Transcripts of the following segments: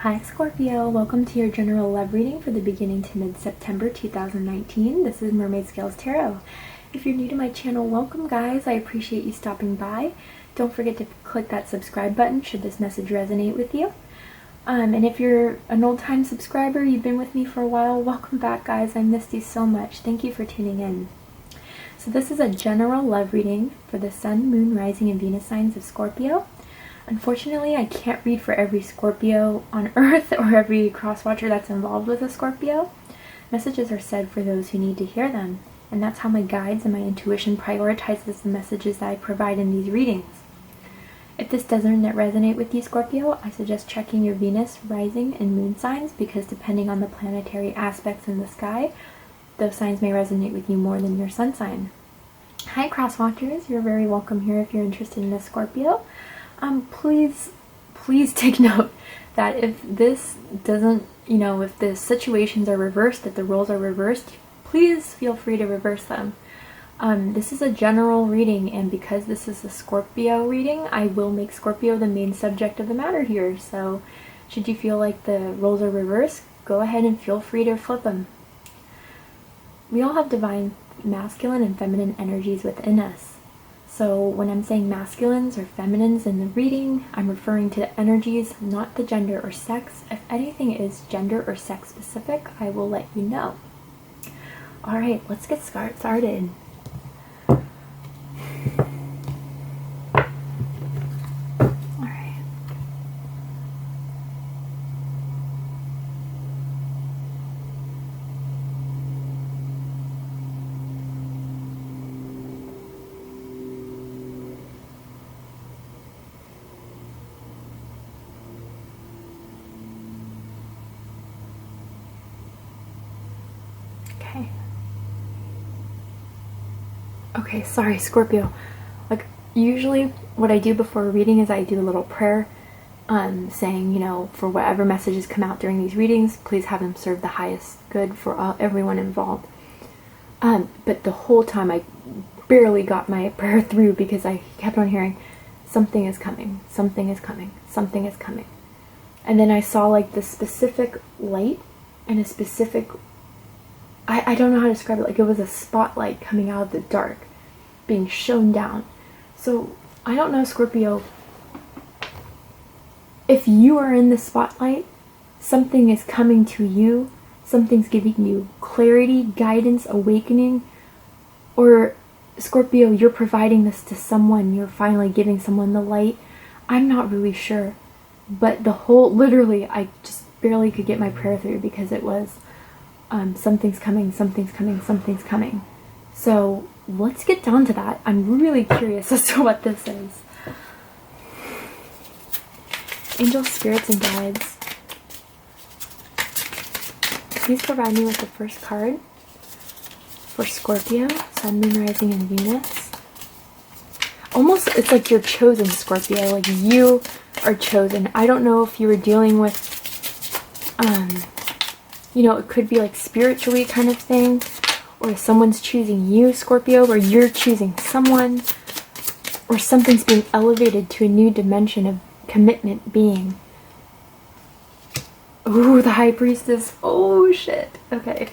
Hi Scorpio, welcome to your general love reading for the beginning to mid-September 2019. This is Mermaid Scales Tarot. If you're new to my channel, welcome guys. I appreciate you stopping by. Don't forget to click that subscribe button should this message resonate with you. And if you're an old-time subscriber, you've been with me for a while, welcome back guys. I missed you so much. Thank you for tuning in. So this is a general love reading for the Sun, Moon, Rising, and Venus signs of Scorpio. Unfortunately, I can't read for every Scorpio on Earth or every cross-watcher that's involved with a Scorpio. Messages are said for those who need to hear them, and that's how my guides and my intuition prioritizes the messages that I provide in these readings. If this doesn't resonate with you, Scorpio, I suggest checking your Venus, Rising, and Moon signs because depending on the planetary aspects in the sky, those signs may resonate with you more than your sun sign. Hi, cross-watchers. You're very welcome here if you're interested in a Scorpio. Please take note that if this doesn't, if the situations are reversed, if the roles are reversed, please feel free to reverse them. This is a general reading, and because this is a Scorpio reading, I will make Scorpio the main subject of the matter here. So should you feel like the roles are reversed, go ahead and feel free to flip them. We all have divine masculine and feminine energies within us. So when I'm saying masculines or feminines in the reading, I'm referring to the energies, not the gender or sex. If anything is gender or sex specific, I will let you know. Alright, let's get started. Alright. Okay, sorry, Scorpio. Like, usually what I do before a reading is I do a little prayer, saying, for whatever messages come out during these readings, please have them serve the highest good for everyone involved. But the whole time I barely got my prayer through because I kept on hearing, something is coming, something is coming, something is coming. And then I saw like this specific light and a specific, I don't know how to describe it, like it was a spotlight coming out of the dark, being shone down. So, I don't know, Scorpio, if you are in the spotlight, something is coming to you, something's giving you clarity, guidance, awakening, or Scorpio, you're providing this to someone, you're finally giving someone the light. I'm not really sure, but literally, I just barely could get my prayer through because it was, something's coming, something's coming, something's coming. So let's get down to that. I'm really curious as to what this is. Angels, spirits, and guides, please provide me with the first card for Scorpio, Sun, Moon, Rising, and Venus. Almost, it's like you're chosen, Scorpio. Like you are chosen. I don't know if you were dealing with, it could be like spiritually kind of thing, or someone's choosing you, Scorpio, or you're choosing someone, or something's being elevated to a new dimension of commitment being. Ooh, the High Priestess. Oh, shit. Okay.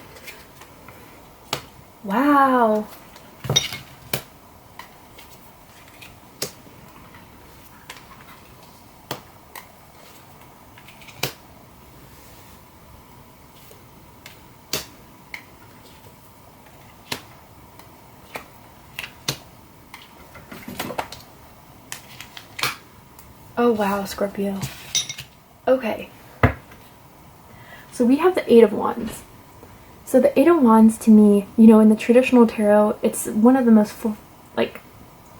Wow. Oh wow, Scorpio. Okay. So we have the Eight of Wands. So the Eight of Wands to me, in the traditional tarot, it's one of the most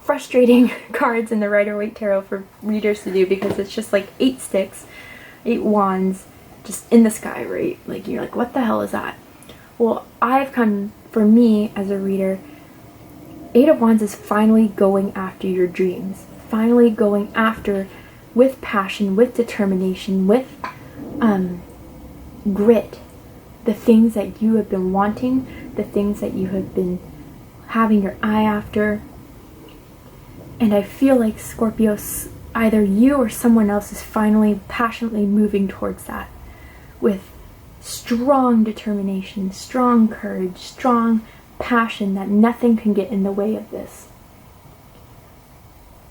frustrating cards in the Rider-Waite Tarot for readers to do because it's just like 8 sticks, 8 wands, just in the sky, right? Like you're like, what the hell is that? Well, for me as a reader, Eight of Wands is finally going after your dreams. Finally going after, with passion, with determination, with grit, the things that you have been wanting, the things that you have been having your eye after. And I feel like Scorpio, either you or someone else is finally passionately moving towards that with strong determination, strong courage, strong passion that nothing can get in the way of this.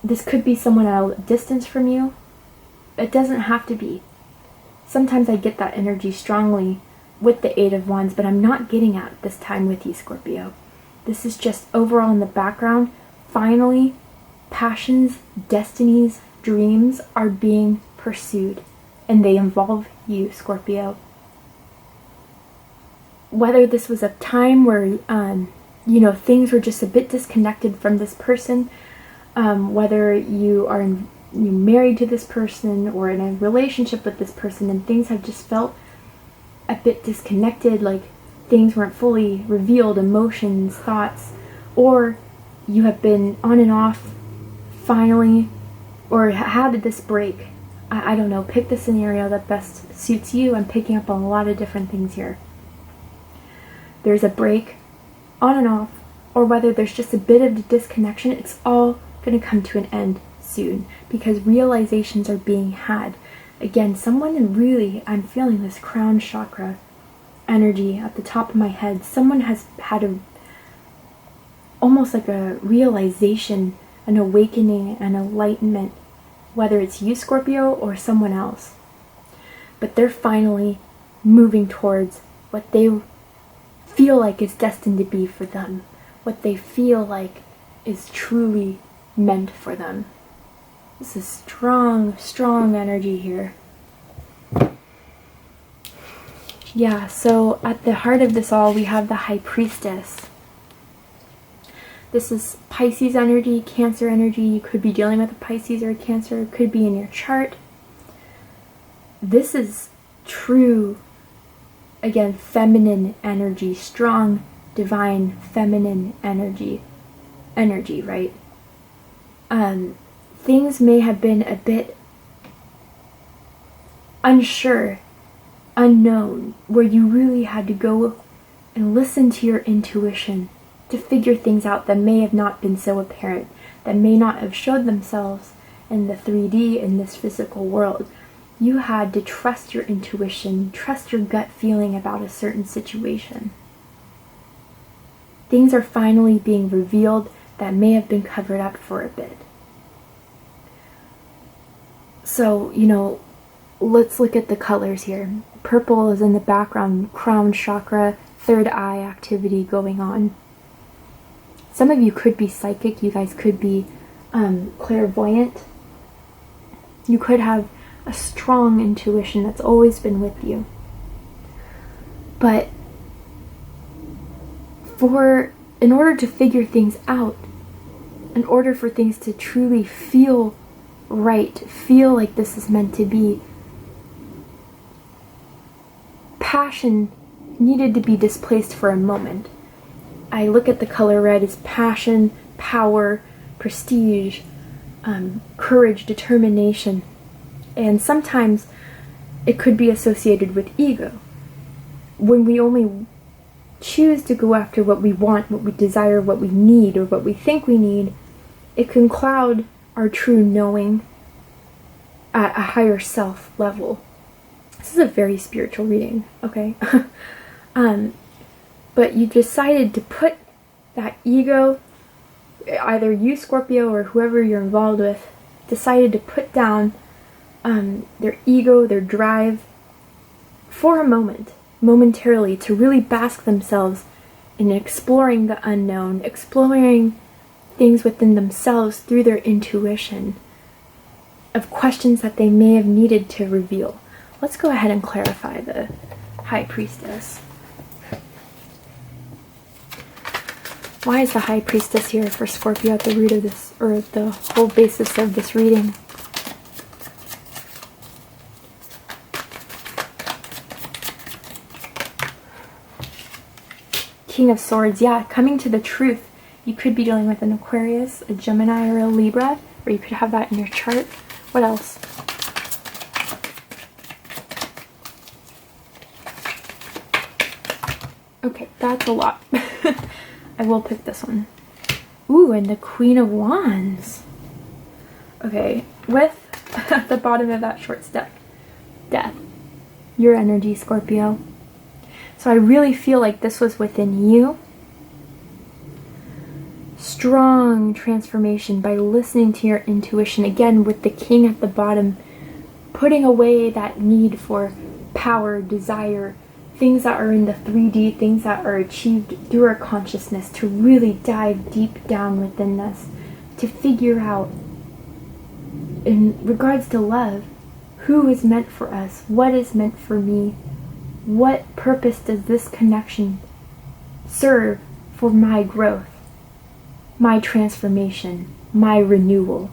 This could be someone at a distance from you. It doesn't have to be. Sometimes I get that energy strongly with the Eight of Wands, but I'm not getting at this time with you, Scorpio. This is just overall in the background. Finally, passions, destinies, dreams are being pursued, and they involve you, Scorpio. Whether this was a time where, things were just a bit disconnected from this person, whether you are you're married to this person or in a relationship with this person and things have just felt a bit disconnected, like things weren't fully revealed, emotions, thoughts, or you have been on and off finally, or had this break. I don't know, pick the scenario that best suits you. I'm picking up on a lot of different things here. There's a break, on and off, or whether there's just a bit of a disconnection, it's all going to come to an end soon because realizations are being had. Again, someone really, I'm feeling this crown chakra energy at the top of my head. Someone has had almost like a realization, an awakening, an enlightenment, whether it's you, Scorpio, or someone else. But they're finally moving towards what they feel like is destined to be for them, what they feel like is truly meant for them. This is strong, strong energy here. Yeah, so at the heart of this all, we have the High Priestess. This is Pisces energy, Cancer energy. You could be dealing with a Pisces or a Cancer. It could be in your chart. This is true, again, feminine energy, strong, divine, feminine energy, right? Things may have been a bit unsure, unknown, where you really had to go and listen to your intuition to figure things out that may have not been so apparent, that may not have showed themselves in the 3D, in this physical world. You had to trust your intuition, trust your gut feeling about a certain situation. Things are finally being revealed that may have been covered up for a bit. So, let's look at the colors here. Purple is in the background, crown chakra, third eye activity going on. Some of you could be psychic, you guys could be clairvoyant. You could have a strong intuition that's always been with you. But in order to figure things out, in order for things to truly feel right, feel like this is meant to be, passion needed to be displaced for a moment. I look at the color red as passion, power, prestige, courage, determination, and sometimes it could be associated with ego. When we only choose to go after what we want, what we desire, what we need, or what we think we need, it can cloud our true knowing at a higher self level. This is a very spiritual reading, okay? But you decided to put that ego, either you, Scorpio, or whoever you're involved with, decided to put down their ego, their drive, for a moment, momentarily, to really bask themselves in exploring the unknown, exploring things within themselves through their intuition of questions that they may have needed to reveal. Let's go ahead and clarify the High Priestess. Why is the High Priestess here for Scorpio at the root of this, or the whole basis of this reading? King of Swords, yeah, coming to the truth. You could be dealing with an Aquarius, a Gemini, or a Libra, or you could have that in your chart. What else? Okay, that's a lot. I will pick this one. Ooh, and the Queen of Wands. Okay, with at the bottom of that short stack. Death. Your energy, Scorpio. So I really feel like this was within you. Strong transformation by listening to your intuition. Again, with the king at the bottom, putting away that need for power, desire, things that are in the 3D, things that are achieved through our consciousness, to really dive deep down within us, to figure out, in regards to love, who is meant for us, what is meant for me, what purpose does this connection serve for my growth, my transformation, my renewal.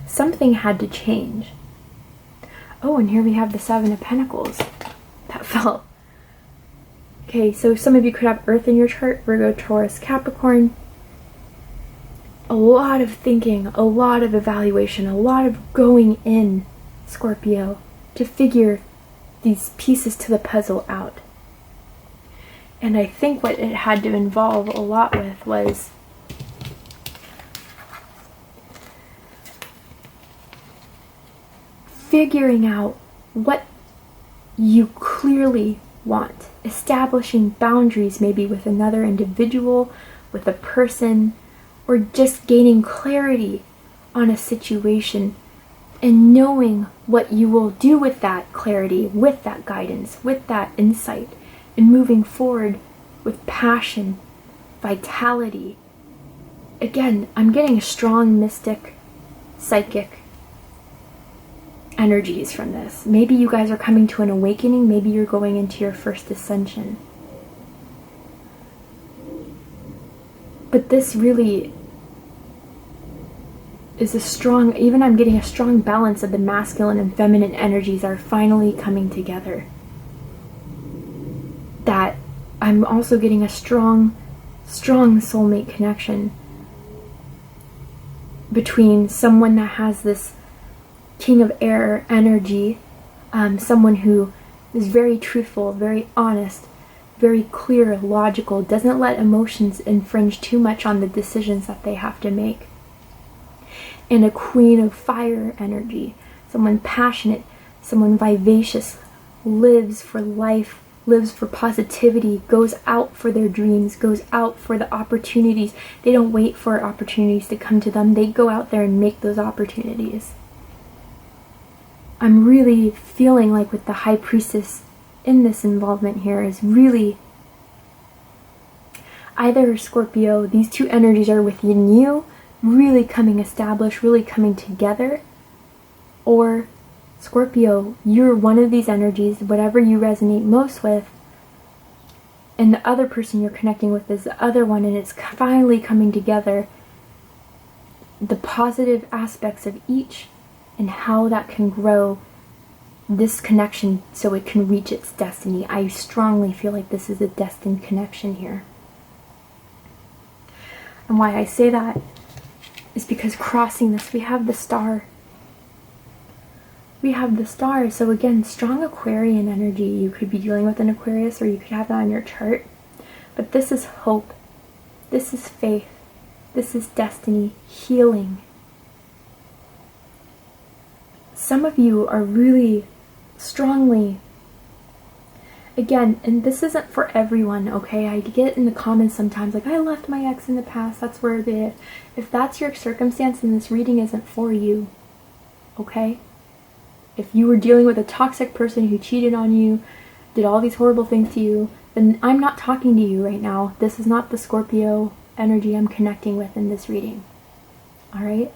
Something had to change. Oh, and here we have the Seven of Pentacles. That felt... Okay, so some of you could have Earth in your chart, Virgo, Taurus, Capricorn. A lot of thinking, a lot of evaluation, a lot of going in, Scorpio, to figure these pieces to the puzzle out. And I think what it had to involve a lot with was figuring out what you clearly want, establishing boundaries maybe with another individual, with a person, or just gaining clarity on a situation and knowing what you will do with that clarity, with that guidance, with that insight, and moving forward with passion, vitality. Again, I'm getting strong mystic, psychic energies from this. Maybe you guys are coming to an awakening, maybe you're going into your first ascension. But this really is a strong, even I'm getting a strong balance of the masculine and feminine energies are finally coming together. That I'm also getting a strong soulmate connection between someone that has this King of Air energy, someone who is very truthful, very honest, very clear, logical, doesn't let emotions infringe too much on the decisions that they have to make. And a Queen of Fire energy, someone passionate, someone vivacious, lives for life, lives for positivity, goes out for their dreams, goes out for the opportunities. They don't wait for opportunities to come to them. They go out there and make those opportunities. I'm really feeling like with the High Priestess in this involvement here is really either Scorpio, these two energies are within you, really coming established, really coming together, or Scorpio, you're one of these energies, whatever you resonate most with, and the other person you're connecting with is the other one, and it's finally coming together, the positive aspects of each and how that can grow this connection so it can reach its destiny. I strongly feel like this is a destined connection here. And why I say that is because crossing this, we have the star. We have the star. So again, strong Aquarian energy. You could be dealing with an Aquarius, or you could have that on your chart. But this is hope. This is faith. This is destiny, healing. Some of you are really strongly, again, and this isn't for everyone, okay? I get in the comments sometimes like, I left my ex in the past, that's where they... If that's your circumstance, then this reading isn't for you, okay? If you were dealing with a toxic person who cheated on you, did all these horrible things to you, then I'm not talking to you right now. This is not the Scorpio energy I'm connecting with in this reading, alright?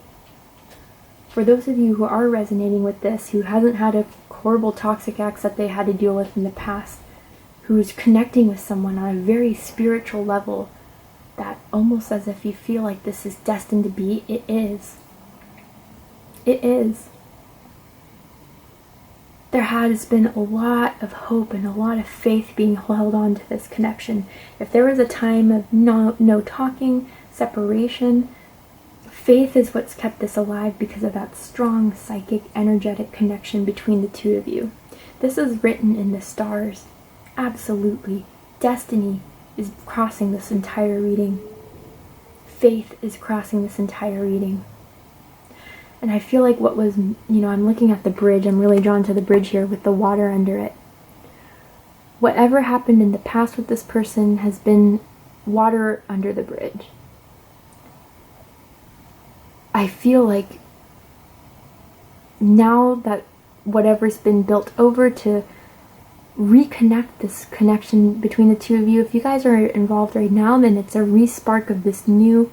For those of you who are resonating with this, who hasn't had a horrible toxic ex that they had to deal with in the past, who's connecting with someone on a very spiritual level, that almost as if you feel like this is destined to be, it is. It is. There has been a lot of hope and a lot of faith being held on to this connection. If there was a time of no talking, separation, faith is what's kept this alive because of that strong psychic, energetic connection between the two of you. This is written in the stars. Absolutely. Destiny is crossing this entire reading. Faith is crossing this entire reading. And I feel like what was, I'm looking at the bridge. I'm really drawn to the bridge here with the water under it. Whatever happened in the past with this person has been water under the bridge. I feel like now that whatever's been built over, to reconnect this connection between the two of you, if you guys are involved right now, then it's a re-spark of this new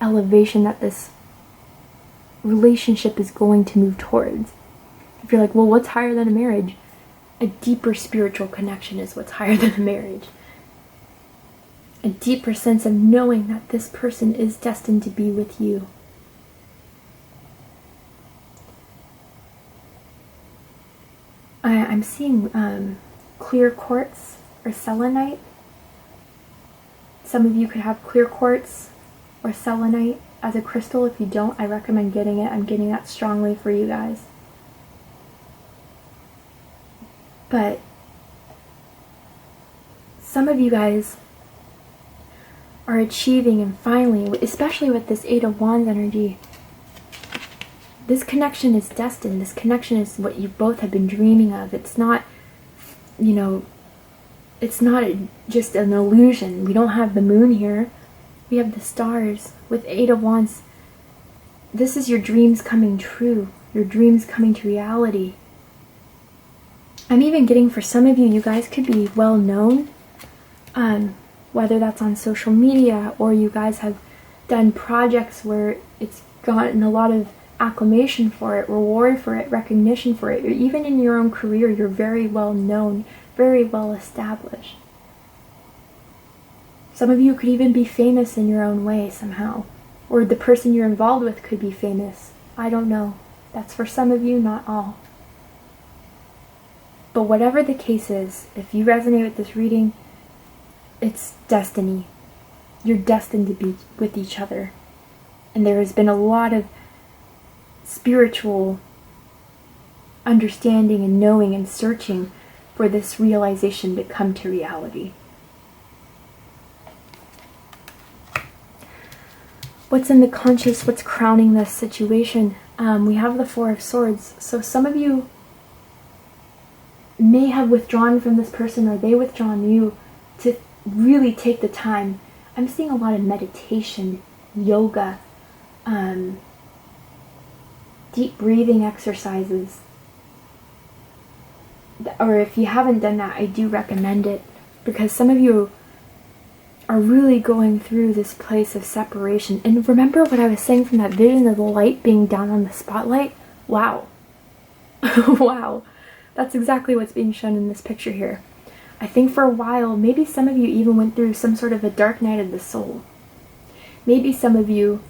elevation that this relationship is going to move towards. If you're like, well, what's higher than a marriage? A deeper spiritual connection is what's higher than a marriage. A deeper sense of knowing that this person is destined to be with you. I'm seeing clear quartz or selenite. Some of you could have clear quartz or selenite as a crystal. If you don't, I recommend getting it. I'm getting that strongly for you guys. But some of you guys are achieving, and finally, especially with this Eight of Wands energy, this connection is destined. This connection is what you both have been dreaming of. It's not, it's not just an illusion. We don't have the moon here. We have the stars. With Eight of Wands, this is your dreams coming true. Your dreams coming to reality. I'm even getting, for some of you, you guys could be well known, whether that's on social media or you guys have done projects where it's gotten a lot of acclamation for it, reward for it, recognition for it. Or even in your own career, you're very well known, very well established. Some of you could even be famous in your own way somehow. Or the person you're involved with could be famous. I don't know. That's for some of you, not all. But whatever the case is, if you resonate with this reading, it's destiny. You're destined to be with each other. And there has been a lot of spiritual understanding and knowing and searching for this realization to come to reality. What's in the conscious? What's crowning this situation? We have the Four of Swords. So some of you may have withdrawn from this person, or they withdrawn you, to really take the time. I'm seeing a lot of meditation, yoga, deep breathing exercises. Or if you haven't done that, I do recommend it, because some of you are really going through this place of separation. And remember what I was saying from that vision of the light being down on the spotlight? Wow. Wow. That's exactly what's being shown in this picture here. I think for a while, maybe some of you even went through some sort of a dark night of the soul. Maybe some of you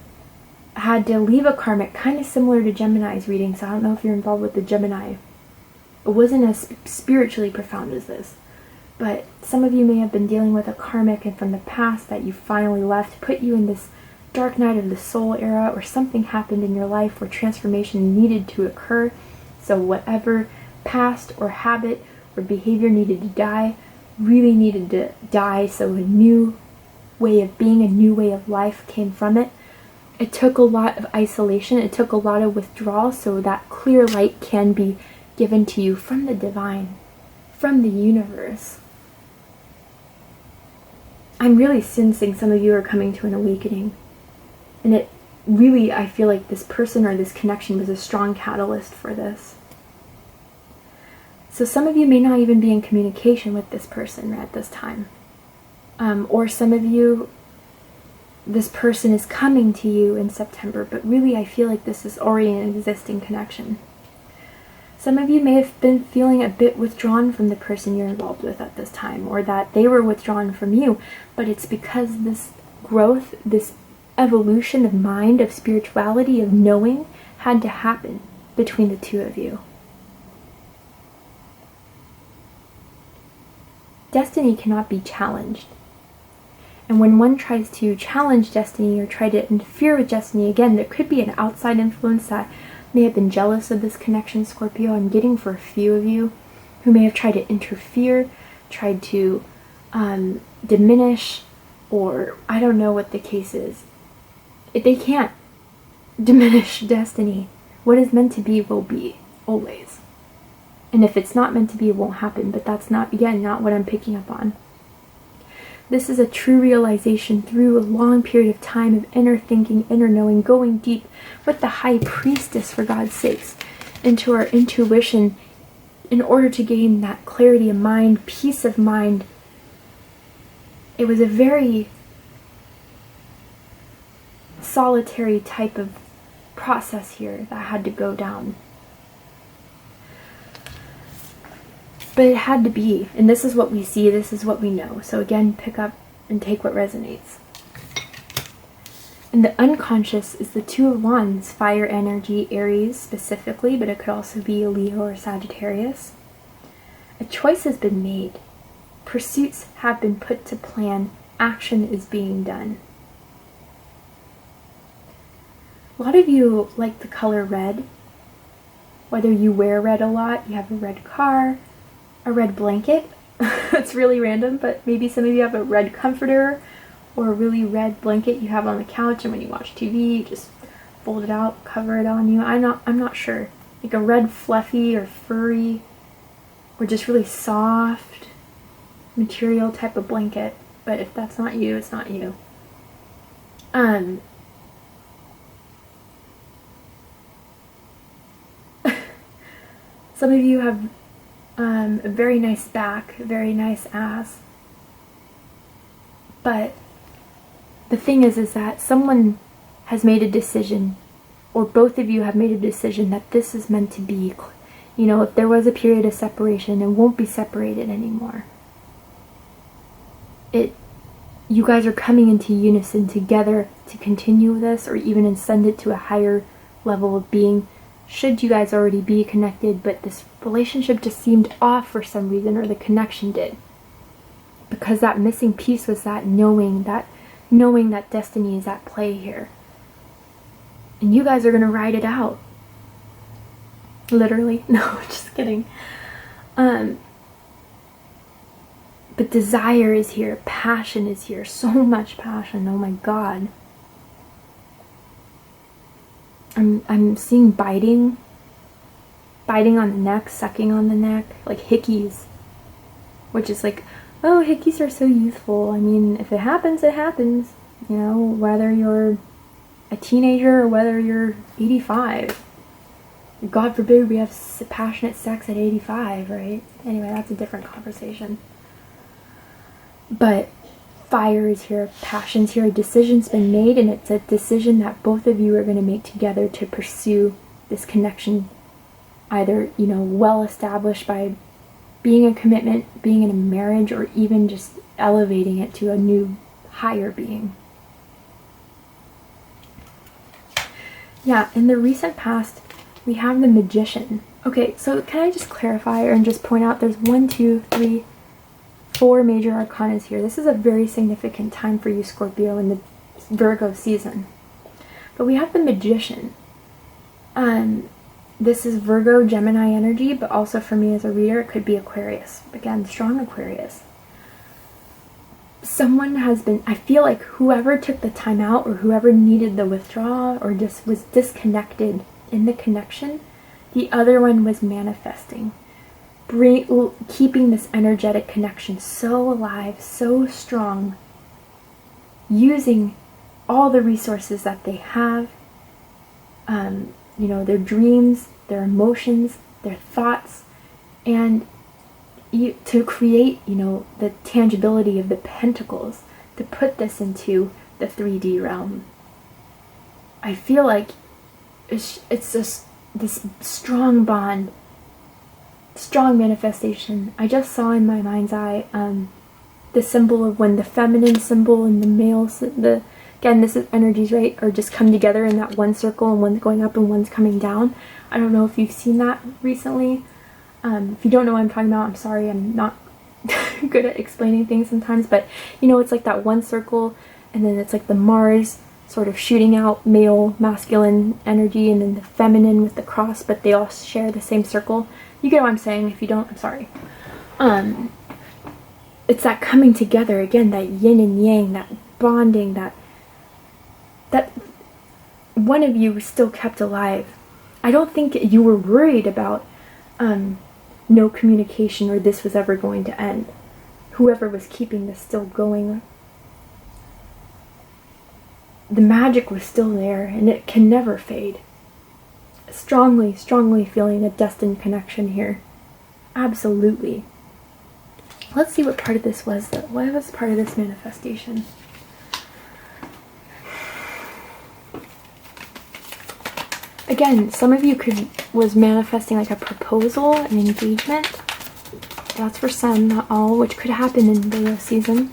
had to leave a karmic, kind of similar to Gemini's reading, so I don't know if you're involved with the Gemini. It wasn't as spiritually profound as this. But some of you may have been dealing with a karmic and from the past that you finally left, put you in this dark night of the soul era, or something happened in your life where transformation needed to occur. So whatever past or habit or behavior needed to die, really needed to die, so a new way of being, a new way of life came from it. It took a lot of isolation, it took a lot of withdrawal, so that clear light can be given to you from the divine, from the universe. I'm really sensing some of you are coming to an awakening. And it really, I feel like this person or this connection was a strong catalyst for this. So some of you may not even be in communication with this person at this time. Or some of you, this person is coming to you in September, but really I feel like this is already an existing connection. Some of you may have been feeling a bit withdrawn from the person you're involved with at this time, or that they were withdrawn from you, but it's because this growth, this evolution of mind, of spirituality, of knowing, had to happen between the two of you. Destiny cannot be challenged. And when one tries to challenge destiny or try to interfere with destiny, again, there could be an outside influence that may have been jealous of this connection, Scorpio. I'm getting for a few of you who may have tried to interfere, tried to diminish, or I don't know what the case is. They can't. diminish destiny. What is meant to be will be, always. And if it's not meant to be, it won't happen. But that's not, again, not what I'm picking up on. This is a true realization through a long period of time of inner thinking, inner knowing, going deep with the high priestess, for God's sakes, into our intuition in order to gain that clarity of mind, peace of mind. It was a very solitary type of process here that had to go down. But it had to be, and this is what we see, this is what we know. So again, pick up and take what resonates. And the unconscious is the Two of Wands, fire energy, Aries specifically, but it could also be Leo or Sagittarius. A choice has been made. Pursuits have been put to plan. Action is being done. A lot of you like the color red. Whether you wear red a lot, you have a red car, a red blanket. It's really random, but maybe some of you have a red comforter or a really red blanket you have on the couch, and when you watch TV, you just fold it out, cover it on you. I'm not sure. Like a red fluffy or furry or just really soft material type of blanket. But if that's not you, it's not you. Some of you have a very nice back, a very nice ass. But the thing is that someone has made a decision, or both of you have made a decision that this is meant to be. You know, if there was a period of separation, it won't be separated anymore. You guys are coming into unison together to continue this, or even ascend it to a higher level of being. Should you guys already be connected, but this relationship just seemed off for some reason, or the connection did. Because that missing piece was that knowing that destiny is at play here. And you guys are going to ride it out. Literally. No, just kidding. But desire is here. Passion is here. So much passion. Oh my God. I'm seeing biting on the neck, sucking on the neck, like hickeys, which is like, oh, hickeys are so youthful. I mean, if it happens, it happens, you know, whether you're a teenager or whether you're 85. God forbid we have passionate sex at 85, right? Anyway, that's a different conversation. But fire is here, passion's here, a decision's been made, and it's a decision that both of you are going to make together to pursue this connection, either, you know, well established by being a commitment, being in a marriage, or even just elevating it to a new, higher being. Yeah, in the recent past, we have the Magician. Okay, so can I just clarify and just point out there's 1, 2, 3, 4 major arcanas here. This is a very significant time for you, Scorpio, in the Virgo season. But we have the Magician. This is Virgo, Gemini energy, but also for me as a reader, it could be Aquarius. Again, strong Aquarius. Someone has been, I feel like whoever took the time out, or whoever needed the withdrawal, or just was disconnected in the connection, the other one was manifesting. Keeping this energetic connection so alive, so strong, using all the resources that they have, you know, their dreams, their emotions, their thoughts, and to create, you know, the tangibility of the pentacles, to put this into the 3D realm. I feel like it's just this strong bond, strong manifestation. I just saw in my mind's eye the symbol of when the feminine symbol and the male, again, this is energies, right, or just come together in that one circle, and one's going up and one's coming down. I don't know if you've seen that recently. If you don't know what I'm talking about, I'm sorry, I'm not good at explaining things sometimes, but you know, it's like that one circle, and then it's like the Mars sort of shooting out male, masculine energy, and then the feminine with the cross, but they all share the same circle. You get what I'm saying? If you don't, I'm sorry. It's that coming together, again, that yin and yang, that bonding, that one of you was still kept alive. I don't think you were worried about no communication or this was ever going to end. Whoever was keeping this still going, the magic was still there and it can never fade. Strongly, strongly feeling a destined connection here. Absolutely. Let's see what part of this was. What was part of this manifestation? Again, some of you was manifesting like a proposal, an engagement. That's for some, not all, which could happen in Leo season.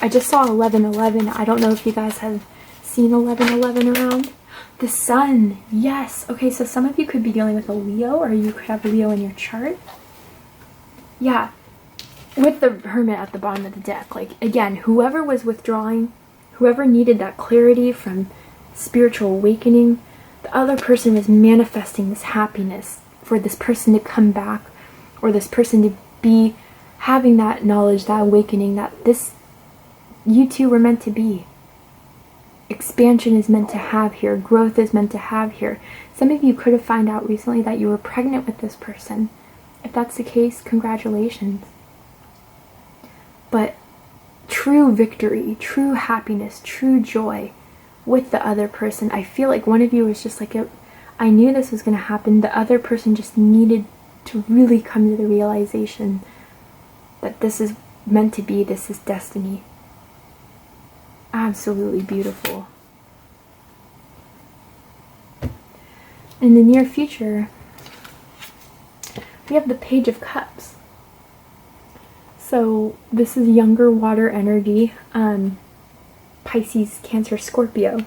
I just saw 1111. I don't know if you guys have seen 1111 around. The sun, yes. Okay, so some of you could be dealing with a Leo, or you could have Leo in your chart. Yeah, with the Hermit at the bottom of the deck. Like, again, whoever was withdrawing, whoever needed that clarity from spiritual awakening, the other person is manifesting this happiness for this person to come back, or this person to be having that knowledge, that awakening, that this, you two were meant to be. Expansion is meant to have here. Growth is meant to have here. Some of you could have found out recently that you were pregnant with this person. If that's the case, congratulations. But true victory, true happiness, true joy with the other person. I feel like one of you was just like, I knew this was going to happen. The other person just needed to really come to the realization that this is meant to be, this is destiny. Absolutely beautiful. In the near future, we have the Page of Cups. So this is younger water energy. Pisces, Cancer, Scorpio.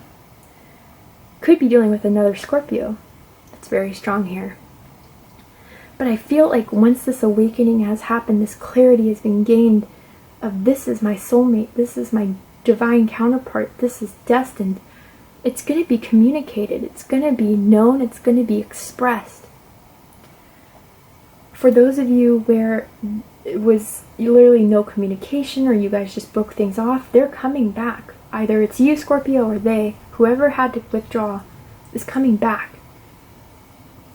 Could be dealing with another Scorpio. That's very strong here. But I feel like once this awakening has happened, this clarity has been gained of this is my soulmate, this is my divine counterpart, this is destined. It's going to be communicated, it's going to be known, it's going to be expressed. For those of you where it was literally no communication, or you guys just broke things off, they're coming back. Either it's you, Scorpio, or they, whoever had to withdraw, is coming back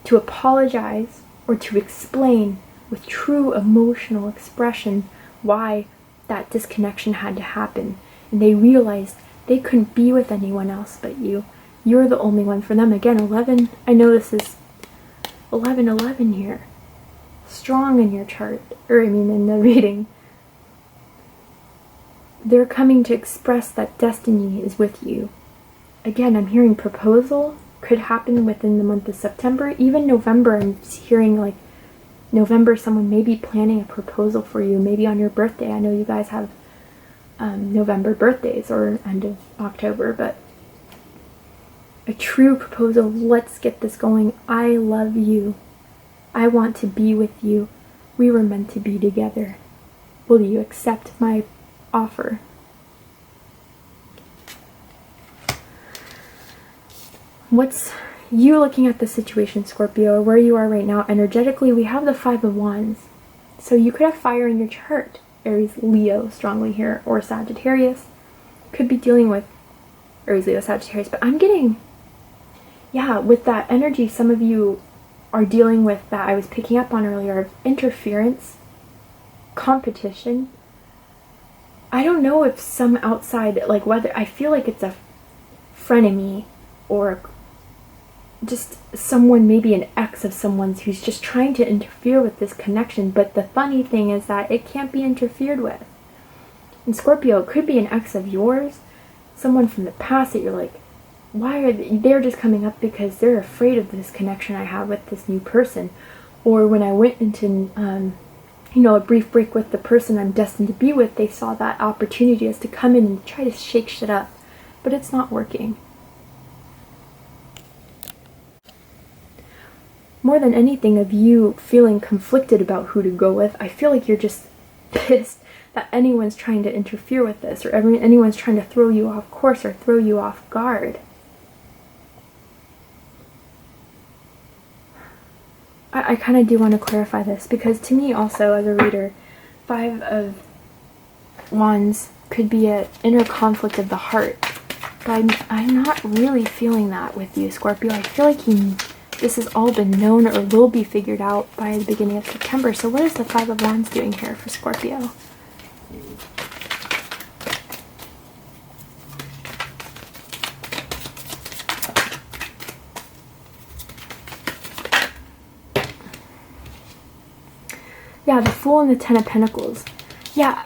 to apologize or to explain with true emotional expression why that disconnection had to happen. And they realized they couldn't be with anyone else but you. You're the only one for them. Again, 11, I know this is 1111 here. Strong in your chart, or I mean in the reading. They're coming to express that destiny is with you. Again, I'm hearing proposal could happen within the month of September. Even November, I'm hearing like November, someone may be planning a proposal for you, maybe on your birthday. I know you guys have November birthdays, or end of October, but a true proposal. Let's get this going. I love you. I want to be with you. We were meant to be together. Will you accept my offer? What's you looking at the situation, Scorpio, or where you are right now energetically? We have the Five of Wands. So you could have fire in your chart. Aries, Leo strongly here, or Sagittarius. Could be dealing with Aries, Leo, Sagittarius, but I'm getting, yeah, with that energy, some of you are dealing with that I was picking up on earlier, of interference, competition. I don't know if some outside, like whether, I feel like it's a frenemy, or just someone, maybe an ex of someone's, who's just trying to interfere with this connection. But the funny thing is that it can't be interfered with. And Scorpio, it could be an ex of yours, someone from the past that you're like, why are they're just coming up because they're afraid of this connection I have with this new person. Or when I went into a brief break with the person I'm destined to be with, they saw that opportunity as to come in and try to shake shit up, but it's not working. More than anything, of you feeling conflicted about who to go with, I feel like you're just pissed that anyone's trying to interfere with this, or anyone's trying to throw you off course or throw you off guard. I kind of do want to clarify this, because to me also, as a reader, Five of Wands could be an inner conflict of the heart. But I'm not really feeling that with you, Scorpio. I feel like this has all been known or will be figured out by the beginning of September. So what is the Five of Wands doing here for Scorpio? Yeah, the Fool and the Ten of Pentacles. Yeah.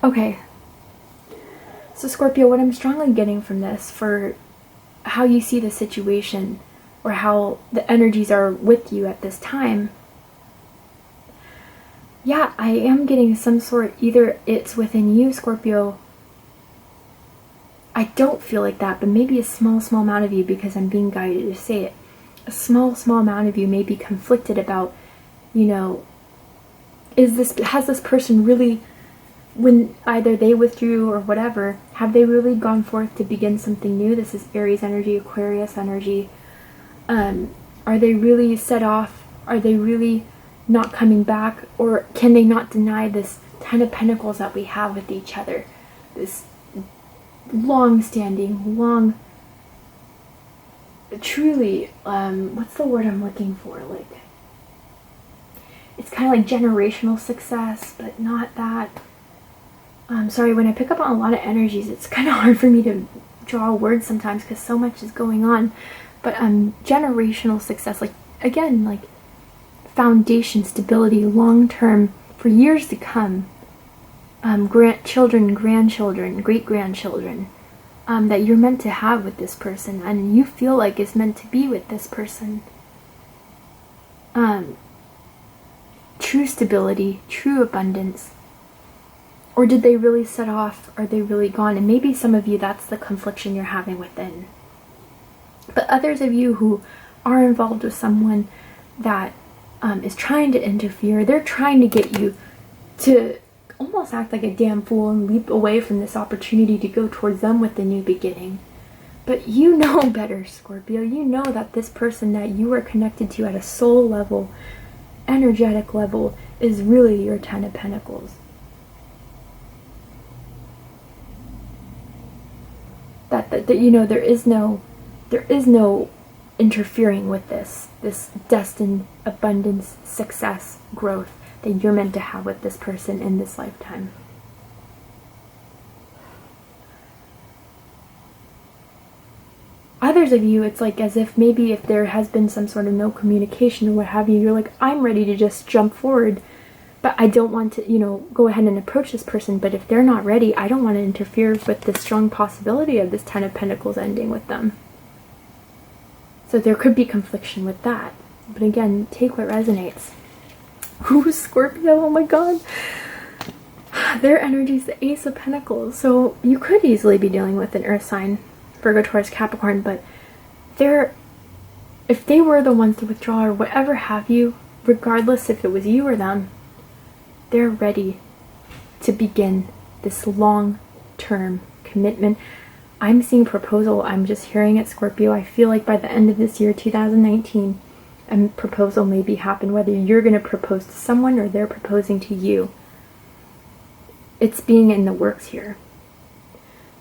Okay. So Scorpio, what I'm strongly getting from this, for how you see the situation, or how the energies are with you at this time, yeah, I am getting some sort, either it's within you, Scorpio. I don't feel like that, but maybe a small amount of you, because I'm being guided to say it. A small amount of you may be conflicted about, you know, has this person really, when either they withdrew or whatever, have they really gone forth to begin something new? This is Aries energy, Aquarius energy. Are they really set off? Are they really not coming back? Or can they not deny this Ten of Pentacles that we have with each other? This long-standing, truly, what's the word I'm looking for? Like, it's kind of like generational success, but not that. Sorry, when I pick up on a lot of energies, it's kind of hard for me to draw words sometimes because so much is going on. But generational success, like, again, like foundation, stability, long-term, for years to come. Children, grandchildren, great-grandchildren, that you're meant to have with this person, and you feel like is meant to be with this person. True stability, true abundance. Or did they really set off? Are they really gone? And maybe some of you, that's the confliction you're having within. But others of you who are involved with someone that is trying to interfere, they're trying to get you to almost act like a damn fool and leap away from this opportunity to go towards them with the new beginning. But you know better, Scorpio. You know that this person that you are connected to at a soul level, energetic level, is really your Ten of Pentacles. That you know, there is no interfering with this destined abundance, success, growth that you're meant to have with this person in this lifetime. Others of you, it's like as if maybe if there has been some sort of no communication or what have you, you're like, I'm ready to just jump forward, but I don't want to, you know, go ahead and approach this person. But if they're not ready, I don't want to interfere with the strong possibility of this Ten of Pentacles ending with them. So there could be confliction with that. But again, take what resonates. Ooh, Scorpio, oh my god. Their energy is the Ace of Pentacles. So you could easily be dealing with an earth sign, Virgo, Taurus, Capricorn, but if they were the ones to withdraw or whatever have you, regardless if it was you or them, they're ready to begin this long-term commitment. I'm seeing proposal. I'm just hearing it, Scorpio. I feel like by the end of this year, 2019, a proposal maybe happen, whether you're going to propose to someone or they're proposing to you. It's being in the works here.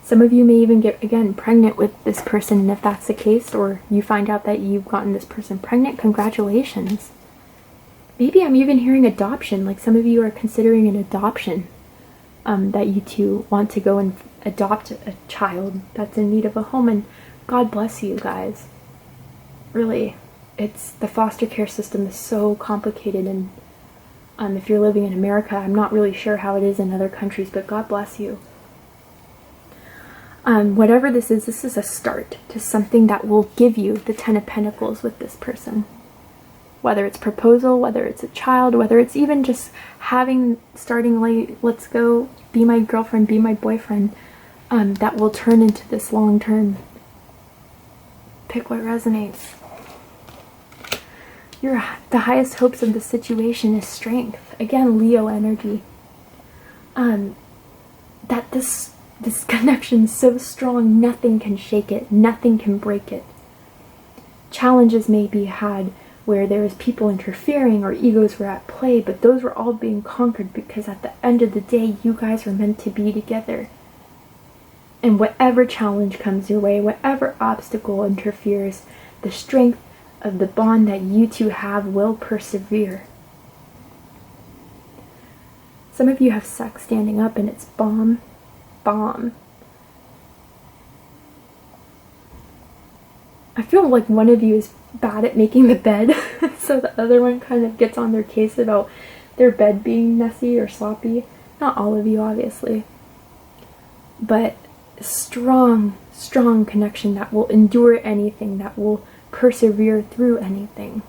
Some of you may even get, again, pregnant with this person, and if that's the case, or you find out that you've gotten this person pregnant, congratulations. Maybe I'm even hearing adoption, like some of you are considering an adoption, that you two want to go and adopt a child that's in need of a home, and God bless you guys. Really, it's the foster care system is so complicated, and if you're living in America, I'm not really sure how it is in other countries, but God bless you. Whatever this is a start to something that will give you the Ten of Pentacles with this person. Whether it's proposal, whether it's a child, whether it's even just starting late, let's go, be my girlfriend, be my boyfriend, that will turn into this long-term. Pick what resonates. The highest hopes of the situation is strength. Again, Leo energy. That this connection is so strong, nothing can shake it, nothing can break it. Challenges may be had where there was people interfering or egos were at play, but those were all being conquered because at the end of the day, you guys were meant to be together. And whatever challenge comes your way, whatever obstacle interferes, the strength of the bond that you two have will persevere. Some of you have sex standing up and it's bomb. I feel like one of you is bad at making the bed, so the other one kind of gets on their case about their bed being messy or sloppy. Not all of you, obviously. But strong connection that will endure anything, that will persevere through anything.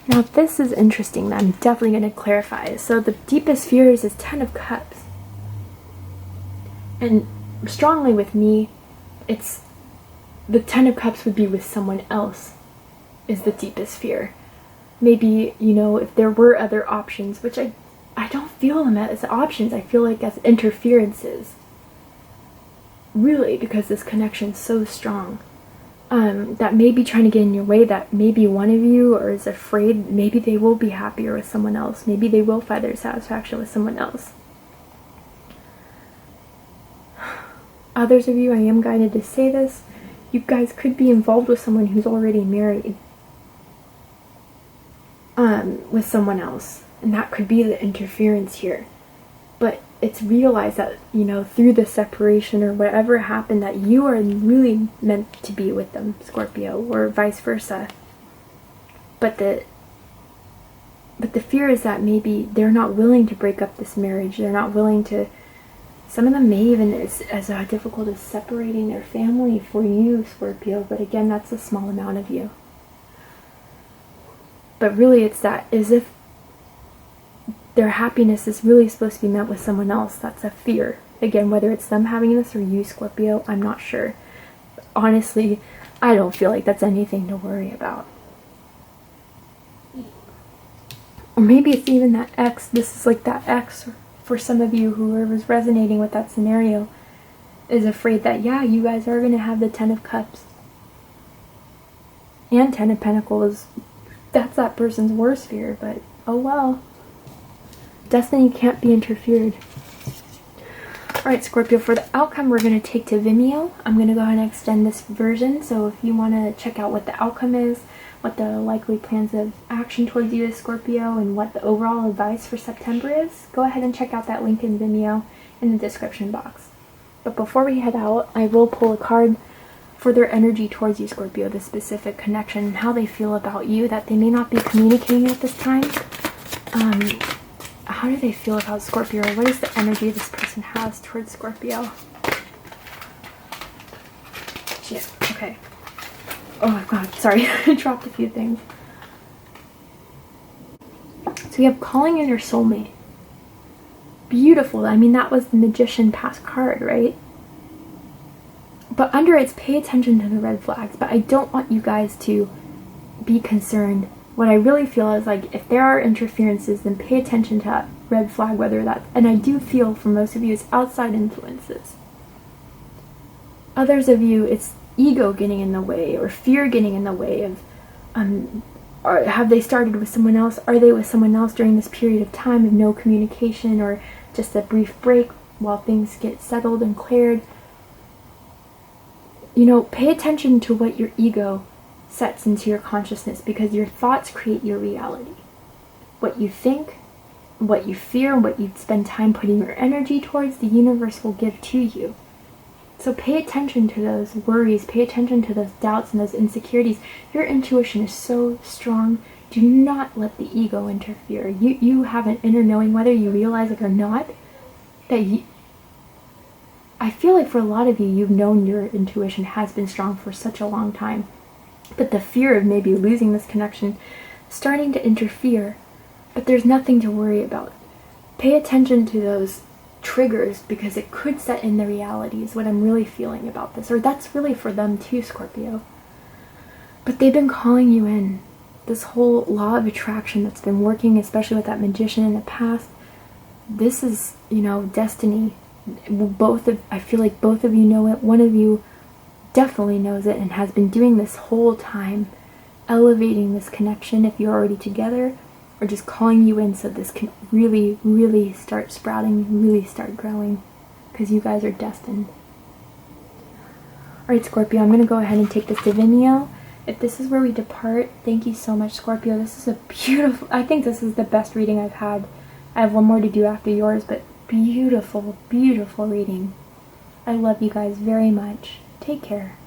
Now this is interesting that I'm definitely going to clarify. So the deepest fears is 10 of Cups. And strongly with me, it's the 10 of Cups would be with someone else is the deepest fear. Maybe, you know, if there were other options, which I don't feel them as options, I feel like as interferences. Really, because this connection's so strong. That may be trying to get in your way, that maybe one of you or is afraid, maybe they will be happier with someone else. Maybe they will find their satisfaction with someone else. Others of you, I am guided to say this, you guys could be involved with someone who's already married. With someone else. And that could be the interference here. But it's realized that, you know, through the separation or whatever happened, that you are really meant to be with them, Scorpio, or vice versa. But the fear is that maybe they're not willing to break up this marriage. They're not willing to. Some of them may even as difficult as separating their family for you, Scorpio. But again, that's a small amount of you. But really, it's that as if their happiness is really supposed to be met with someone else. That's a fear. Again, whether it's them having this or you, Scorpio, I'm not sure. But honestly, I don't feel like that's anything to worry about. Or maybe it's even that ex. This is like that ex for some of you, whoever's resonating with that scenario, is afraid that, yeah, you guys are going to have the 10 of Cups. And 10 of Pentacles. That's that person's worst fear, but oh well. Destiny can't be interfered. Alright, Scorpio, for the outcome we're going to take to Vimeo. I'm going to go ahead and extend this version, so if you want to check out what the outcome is, what the likely plans of action towards you is, Scorpio, and what the overall advice for September is, go ahead and check out that link in Vimeo in the description box. But before we head out, I will pull a card for their energy towards you, Scorpio, the specific connection, and how they feel about you that they may not be communicating at this time. How do they feel about Scorpio? What is the energy this person has towards Scorpio? Shit, okay. Oh my god, sorry, I dropped a few things. So you have calling in your soulmate. Beautiful. I mean, that was the Magician past card, right? But under it's pay attention to the red flags. But I don't want you guys to be concerned. What I really feel is like if there are interferences, then pay attention to that red flag, whether that's, and I do feel for most of you it's outside influences. Others of you, it's ego getting in the way or fear getting in the way of, or have they started with someone else? Are they with someone else during this period of time of no communication or just a brief break while things get settled and cleared? You know, pay attention to what your ego sets into your consciousness, because your thoughts create your reality. What you think, what you fear, what you spend time putting your energy towards, the universe will give to you. So pay attention to those worries, pay attention to those doubts and those insecurities. Your intuition is so strong. Do not let the ego interfere. You have an inner knowing, whether you realize it or not, that I feel like for a lot of you, you've known your intuition has been strong for such a long time. But the fear of maybe losing this connection starting to interfere. But there's nothing to worry about. Pay attention to those triggers, because it could set in the reality is what I'm really feeling about this. Or that's really for them too, Scorpio. But they've been calling you in. This whole law of attraction that's been working, especially with that Magician in the past. This is, you know, destiny. I feel like both of you know it. One of you definitely knows it and has been doing this whole time, elevating this connection if you're already together, or just calling you in so this can really, really start sprouting, really start growing. because you guys are destined. Alright, Scorpio, I'm going to go ahead and take this divineo. If this is where we depart, thank you so much, Scorpio. This is a beautiful, I think this is the best reading I've had. I have one more to do after yours, but beautiful, beautiful reading. I love you guys very much. Take care.